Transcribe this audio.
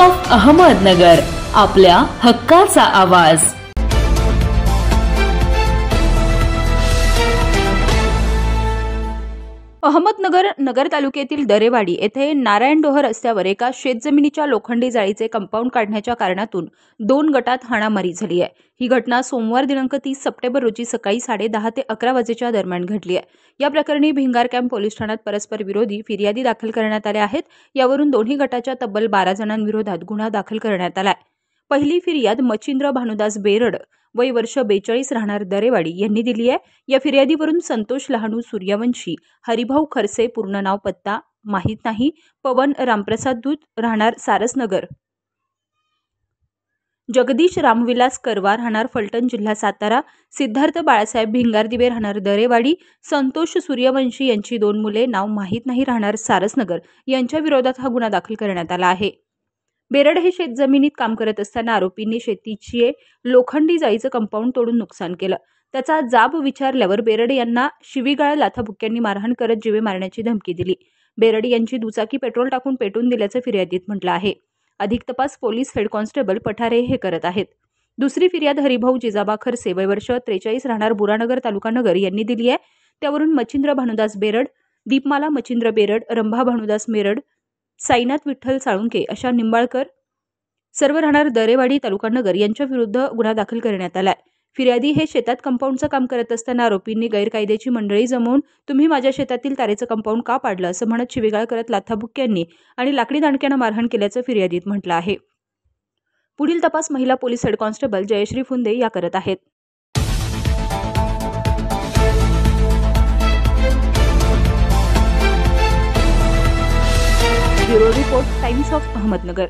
Of Ahmednagar, आपल्या हक्काचा आवाज। अहमदनगर नगर तालुक्यातील दरेवाडी येथे नारायण डोह रस्त्यावर एका शेतजमिनीच्या लोखंडी जाळीचे कंपाऊंड काढण्याच्या कारणातून 2 गटात हाणामारी झाली आहे। ही घटना सोमवार दिनांक 30 सप्टेंबर रोजी सकाळी 10:30 ते 11 वाजेच्या दरम्यान घडली आहे। या प्रकरणी भिंगार कॅम्प पोलीस ठाण्यात परस्पर विरोधी फिर्यादी दाखल करण्यात आल्या आहेत। यावरून दोन्ही गटाच्या तब्बल 12 जणांविरोधात गुन्हा दाखल करण्यात आलाय। पहिली फिर्याद मच्छिंद्र भानुदास बेरड वय वर्ष 42 राहणार दरेवाडी यांनी दिली आहे। या फिर्यादीवरून संतोष लहानू सूर्यवंशी, हरिभाऊ खरसे पूर्ण नाव पत्ता माहित नाही, पवन रामप्रसाद दूत राहणार सारसनगर, जगदीश रामविलास करवा राहणार फलटण जिल्हा सातारा, सिद्धार्थ बाळासाहेब भिंगारदिवे राहणार दरेवाडी, संतोष सूर्यवंशी यांची 2 मुले नाव माहित नाही राहणार सारसनगर यांच्या विरोधात हा गुन्हा दाखल करण्यात आला आहे। बेरड हे शेतजमिनीत काम करत असताना आरोपींनी शेतीची लोखंडी जाळीचं कंपाऊंड तोडून नुकसान केलं। त्याचा जाब विचारल्यावर बेरड यांना शिवीगाळ लाथाबुक्क्यांनी मारहाण करत जीवे मारण्याची धमकी दिली। बेरड यांची दुचाकी पेट्रोल टाकून पेटून दिल्याचं फिर्यादीत म्हटलं आहे। अधिक तपास पोलीस हेड कॉन्स्टेबल पठारे हे करत आहेत। दुसरी फिर्याद हरिभाऊ जिजाबा खरसे वय वर्ष 43 राहणार बुरानगर तालुका नगर यांनी दिली आहे। त्यावरून मच्छिंद्र भानुदास बेरड, दीपमाला मच्छिंद्र बेरड, रंभा भानुदास मेरड, साईनाथ विठ्ठल साळुंके अशा निंबाळकर सर्व राहणार दरेवाडी तालुका नगर यांच्या विरुद्ध गुन्हा दाखल करण्यात आलाय। फिर्यादी हे शेतात कंपाऊंडचं काम करत असताना आरोपींनी गैरकायद्याची मंडळी जमवून तुम्ही माझ्या शेतातील तारेचं कंपाऊंड का पाडलं असं म्हणत शिवीगाळ करत लाथाबुक्क्यांनी आणि लाकडी दांडक्यानं मारहाण केल्याचं फिर्यादीत म्हटलं आहे। पुढील तपास महिला police head constable Jayashree Phunde या करत आहेत। Bureau report, Times of Ahmednagar.